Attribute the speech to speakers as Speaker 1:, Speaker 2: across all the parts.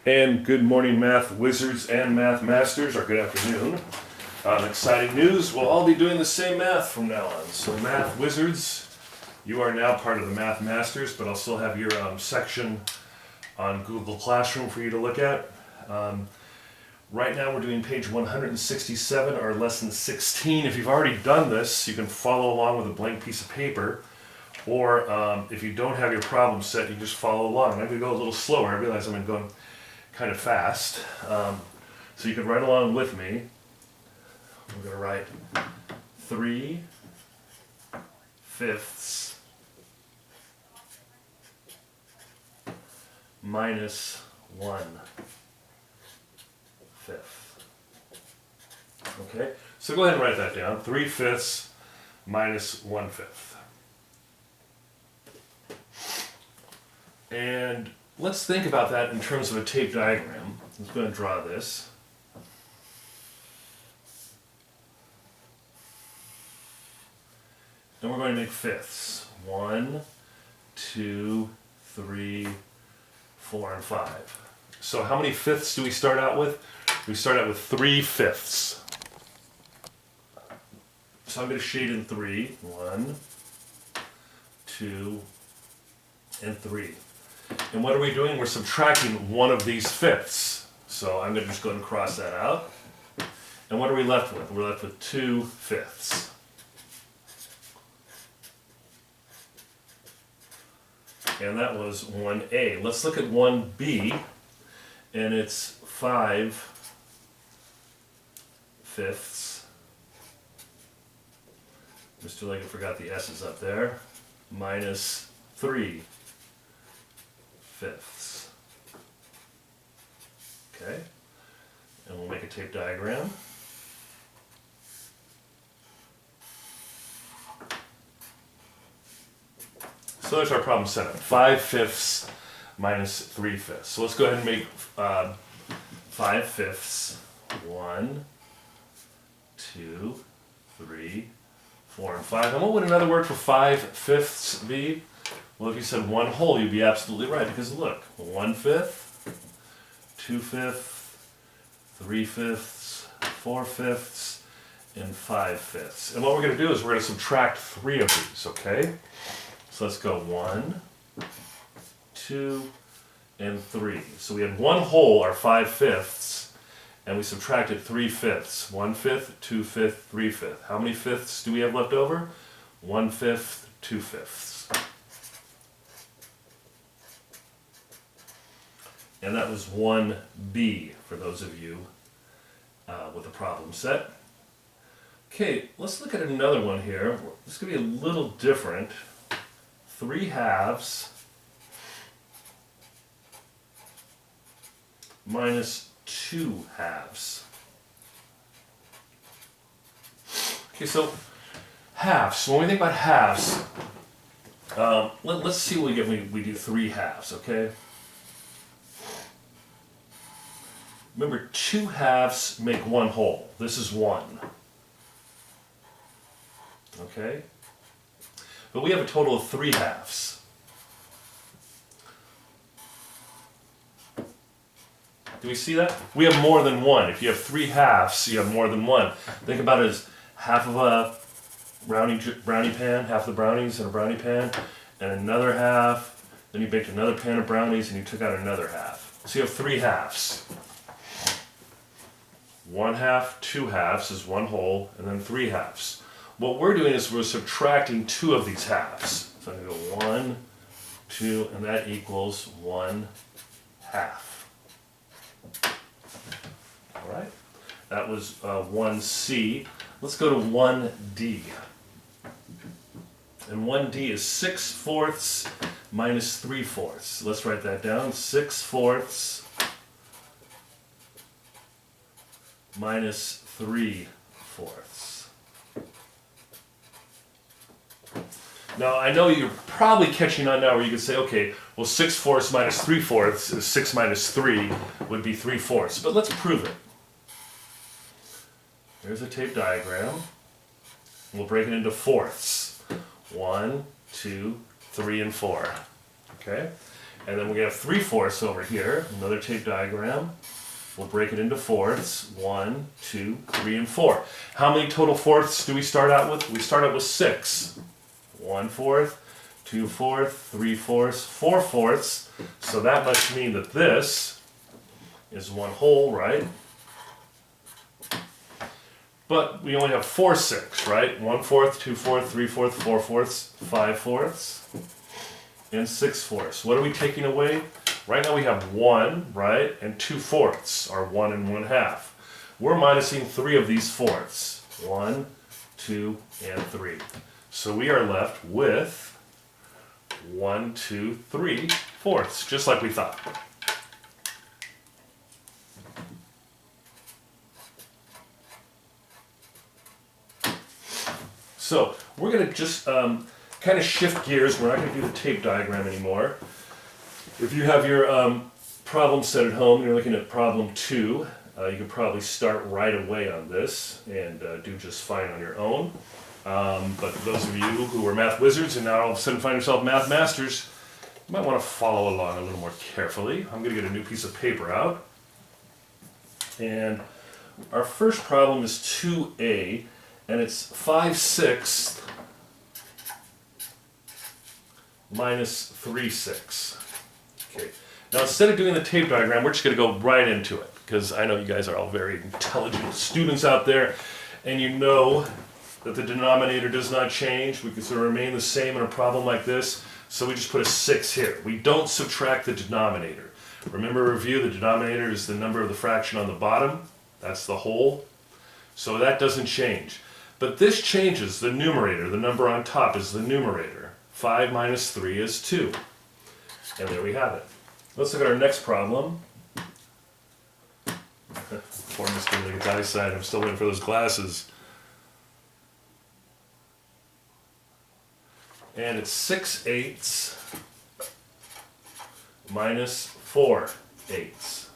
Speaker 1: And good morning, math wizards and math masters, or good afternoon. Exciting news, we'll all be doing the same math from now on. So math wizards, you are now part of the math masters, but I'll still have your section on Google Classroom for you to look at. Right now we're doing page 167, or lesson 16. If you've already done this, you can follow along with a blank piece of paper. Or if you don't have your problem set, you can just follow along. I'm going to go a little slower. I realize I'm going kind of fast. So you can write along with me. We're going to write 3/5 minus 1/5. Okay, so go ahead and write that down. 3/5 minus 1/5. And let's think about that in terms of a tape diagram. Let's go ahead and draw this. And we're going to make fifths. 1, 2, 3, 4, and 5. So how many fifths do we start out with? We start out with 3/5. So I'm going to shade in 3. 1, 2, and 3. And what are we doing? We're subtracting one of these fifths. So I'm going to just go ahead and cross that out. And what are we left with? We're left with 2/5. And that was 1A. Let's look at 1B, and it's 5/5. Mr. Leggett forgot the S's up there. Minus 3/5. Okay, and we'll make a tape diagram. So there's our problem set up. 5/5 minus 3/5. So let's go ahead and make 5/5. 1, 2, 3, 4, and 5. And what would another word for 5/5 be? Well, if you said 1 whole, you'd be absolutely right, because look, 1/5, 2/5, 3/5, 4/5, and 5/5. And what we're going to do is we're going to subtract 3 of these, okay? So let's go 1, 2, and 3. So we had 1 whole, or 5/5, and we subtracted 3/5. 1/5, 2/5, 3/5. How many fifths do we have left over? 1/5, 2/5. And that was 1B for those of you with a problem set. Okay, let's look at another one here. This is going to be a little different. 3/2 minus 2/2. Okay, so halves. When we think about halves, let's see what we get when we do 3/2, okay? Remember, 2/2 make 1 whole. This is 1. Okay? But we have a total of 3/2. Do we see that? We have more than 1. If you have 3/2, you have more than 1. Think about it as half of a brownie pan, half the brownies in a brownie pan, and another half. Then you baked another pan of brownies and you took out another half. So you have 3/2. 1/2, 2/2 is 1 whole, and then 3/2. What we're doing is we're subtracting 2 of these halves. So I'm going to go 1, 2, and that equals 1/2. All right, that was 1C. Let's go to 1D. And 1D is 6/4 minus 3/4. Let's write that down. 6/4 minus 3/4. Now, I know you're probably catching on now where you could say, okay, well, 6/4 minus 3/4 is 6 minus 3 would be 3/4. But let's prove it. Here's a tape diagram. We'll break it into fourths. 1, 2, 3, and 4. Okay? And then we have 3/4 over here, another tape diagram. We'll break it into fourths. 1, 2, 3, and 4. How many total fourths do we start out with? We start out with 6. 1/4, 2/4, 3/4, 4/4. So that must mean that this is one whole, right? But we only have 4/6, right? 1/4, 2/4, 3/4, 4/4, 5/4, and 6/4. What are we taking away? Right now we have 1, right? And 2/4 are 1 and 1/2. We're minusing 3 of these fourths. 1, 2, and 3. So we are left with 1, 2, 3/4, just like we thought. So we're going to just kind of shift gears. We're not going to do the tape diagram anymore. If you have your problem set at home, you're looking at problem 2, you can probably start right away on this and do just fine on your own. But those of you who are math wizards and now all of a sudden find yourself math masters, you might want to follow along a little more carefully. I'm going to get a new piece of paper out. And our first problem is 2a, and it's 5/6 minus 3/6. Okay. Now instead of doing the tape diagram, we're just going to go right into it, because I know you guys are all very intelligent students out there, and you know that the denominator does not change. We can sort of remain the same in a problem like this, so we just put a 6 here. We don't subtract the denominator. Remember, review, the denominator is the number of the fraction on the bottom. That's the whole. So that doesn't change. But this changes the numerator. The number on top is the numerator. 5 minus 3 is 2. And there we have it. Let's look at our next problem. Poor Mr. Liggins' eyesight. I'm still waiting for those glasses. And it's 6/8 minus 4/8.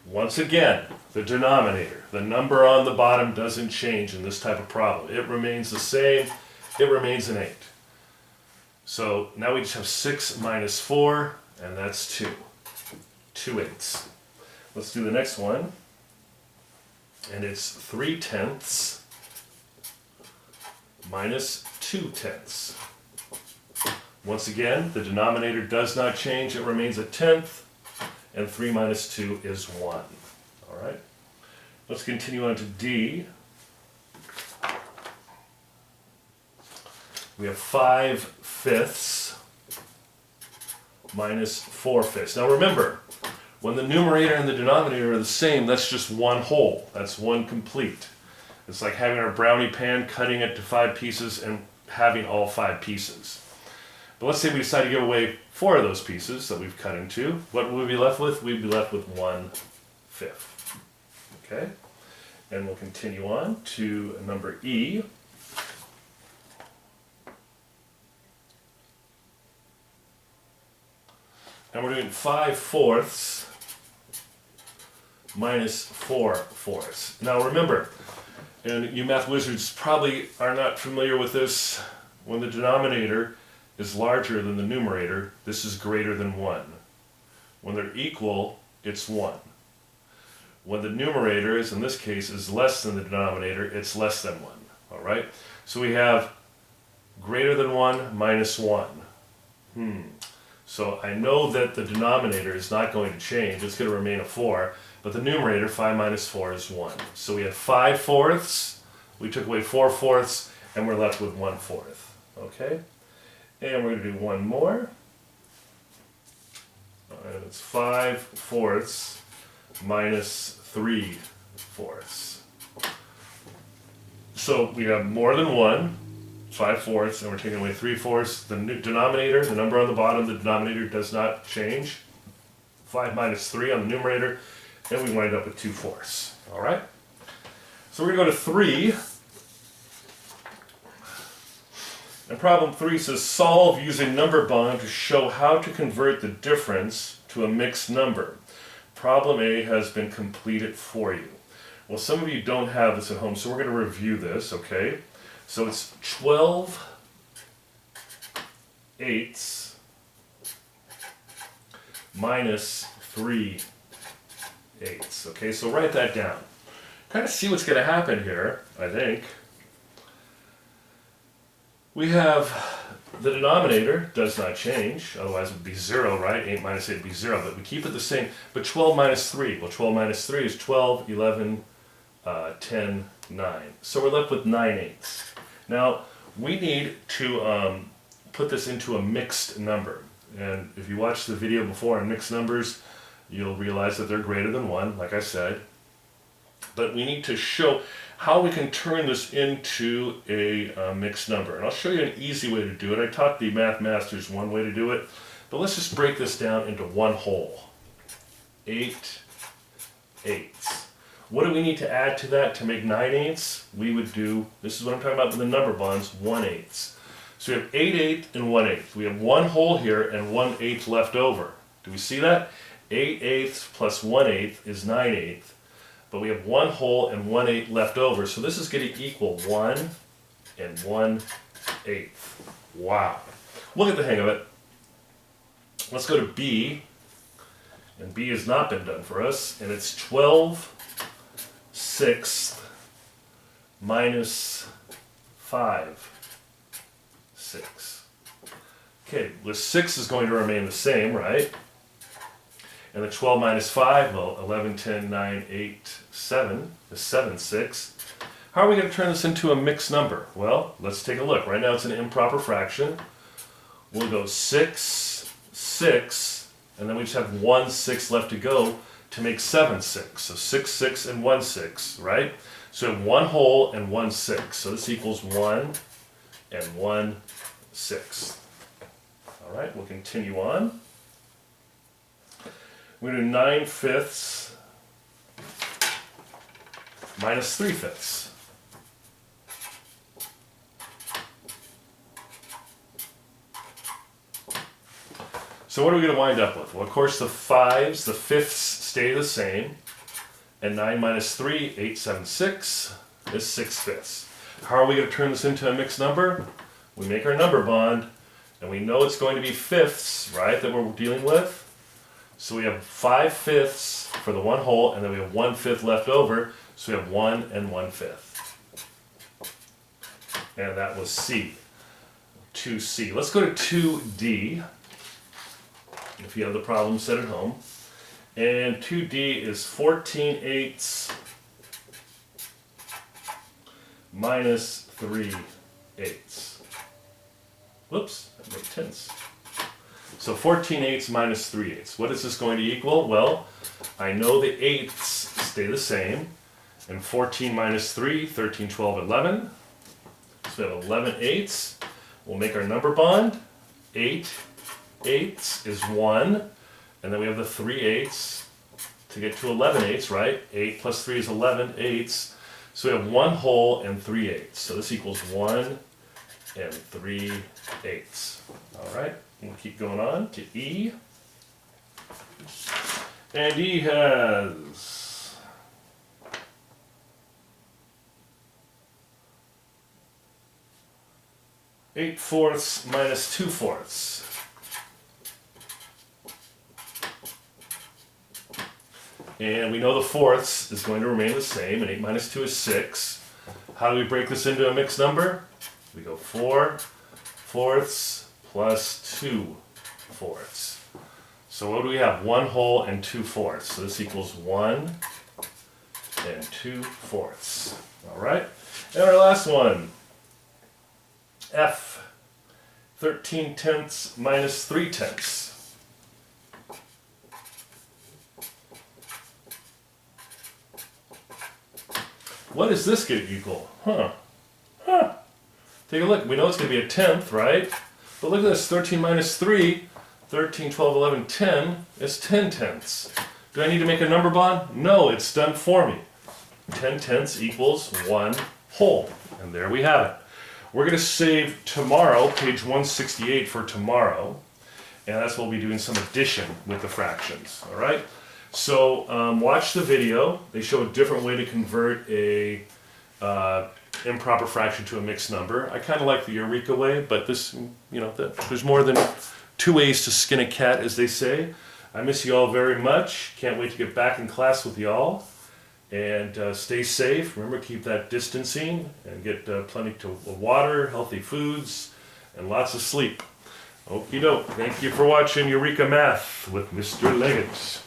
Speaker 1: Once again, the denominator, the number on the bottom, doesn't change in this type of problem. It remains the same. It remains an 8. So now we just have 6 minus 4, and that's 2. 2/8. Let's do the next one. And it's 3/10 minus 2/10. Once again, the denominator does not change. It remains a 1/10, and 3 minus 2 is 1. All right. Let's continue on to D. We have 5/5 minus 4/5. Now remember, when the numerator and the denominator are the same, that's just one whole. That's one complete. It's like having our brownie pan, cutting it to 5 pieces, and having all 5 pieces. But let's say we decide to give away 4 of those pieces that we've cut into. What would we be left with? We'd be left with 1/5. Okay? And we'll continue on to number E. And we're doing 5/4 minus 4/4. Now remember, and you math wizards probably are not familiar with this, when the denominator is larger than the numerator, this is greater than 1. When they're equal, it's 1. When the numerator is, in this case, is less than the denominator, it's less than 1. All right? So we have greater than 1 minus 1. So I know that the denominator is not going to change. It's going to remain a 4. But the numerator, 5 minus 4, is 1. So we have 5/4. We took away 4/4, and we're left with 1/4. Okay? And we're going to do one more. And it's 5/4 minus 3/4. So we have more than 1, 5/4, and we're taking away 3/4. The denominator, the number on the bottom, the denominator does not change. 5 minus 3 on the numerator, and we wind up with 2/4. All right? So we're going to go to 3. And problem 3 says, solve using number bond to show how to convert the difference to a mixed number. Problem A has been completed for you. Well, some of you don't have this at home, so we're going to review this, okay? So it's 12/8 minus 3/8. Okay, so write that down. Kind of see what's going to happen here, I think. We have the denominator does not change, otherwise it would be 0, right? 8 minus 8 would be 0, but we keep it the same. But 12 minus 3, well 12 minus 3 is 12, 11, 10, 9. So we're left with 9/8. Now, we need to put this into a mixed number. And if you watched the video before on mixed numbers, you'll realize that they're greater than 1, like I said. But we need to show how we can turn this into a mixed number. And I'll show you an easy way to do it. I taught the Math Masters one way to do it, but let's just break this down into one whole. 8/8. What do we need to add to that to make 9/8? We would do, this is what I'm talking about with the number bonds, 1/8. So we have 8/8 and 1/8. We have one whole here and 1/8 left over. Do we see that? 8/8 plus 1/8 is 9/8. But we have one whole and 1/8 left over. So this is going to equal 1 and 1/8. Wow. We'll get the hang of it. Let's go to B. And B has not been done for us. And it's 12/6 minus 5/6. Okay, the 6 is going to remain the same, right? And the 12 minus 5, well, 11, 10, 9, 8, 7 is 7/6. How are we going to turn this into a mixed number? Well, let's take a look. Right now it's an improper fraction. We'll go 6, 6, and then we just have 1/6 left to go to make 7/6. So 6, 6, and 1/6, right? So one whole and 1/6. So this equals 1 and 1/6. All right, we'll continue on. We're going to do 9/5 minus 3/5. So what are we going to wind up with? Well, of course, the 5s, the 5ths stay the same. And 9 minus 3, 8, 7, 6 is 6/5. How are we going to turn this into a mixed number? We make our number bond, and we know it's going to be fifths, right, that we're dealing with. So we have 5/5 for the one whole, and then we have 1/5 left over, so we have 1 and 1/5. And that was C. 2C. Let's go to 2D, if you have the problem set at home. And 2D is 14/8 minus 3/8. Whoops, that made tenths. So 14/8 minus 3/8. What is this going to equal? Well, I know the 8ths stay the same. And 14 minus 3, 13, 12, 11. So we have 11/8. We'll make our number bond. 8/8 is 1. And then we have the 3/8 to get to 11/8, right? 8 plus 3 is 11/8. So we have one whole and 3/8. So this equals 1 and 3/8. All right. We'll keep going on to E. And E has 8/4 minus 2/4. And we know the fourths is going to remain the same, and 8 minus 2 is 6. How do we break this into a mixed number? We go 4/4 plus 2/4. So what do we have? 1 whole and 2/4. So this equals 1 and 2/4. All right. And our last one. F. 13/10 minus 3/10. What is this going to equal? Take a look. We know it's going to be a tenth, right? But look at this. 13 minus 3, 13, 12, 11, 10 is 10/10. Do I need to make a number bond? No, it's done for me. 10/10 equals 1 whole. And there we have it. We're going to save tomorrow, page 168 for tomorrow. And that's what we'll be doing some addition with the fractions. All right? So watch the video. They show a different way to convert a improper fraction to a mixed number. I kind of like the Eureka way, but this, there's more than 2 ways to skin a cat, as they say. I miss you all very much. Can't wait to get back in class with y'all. And stay safe. Remember, keep that distancing and get plenty of water, healthy foods, and lots of sleep. Okie doke. Thank you for watching Eureka Math with Mr. Leggett.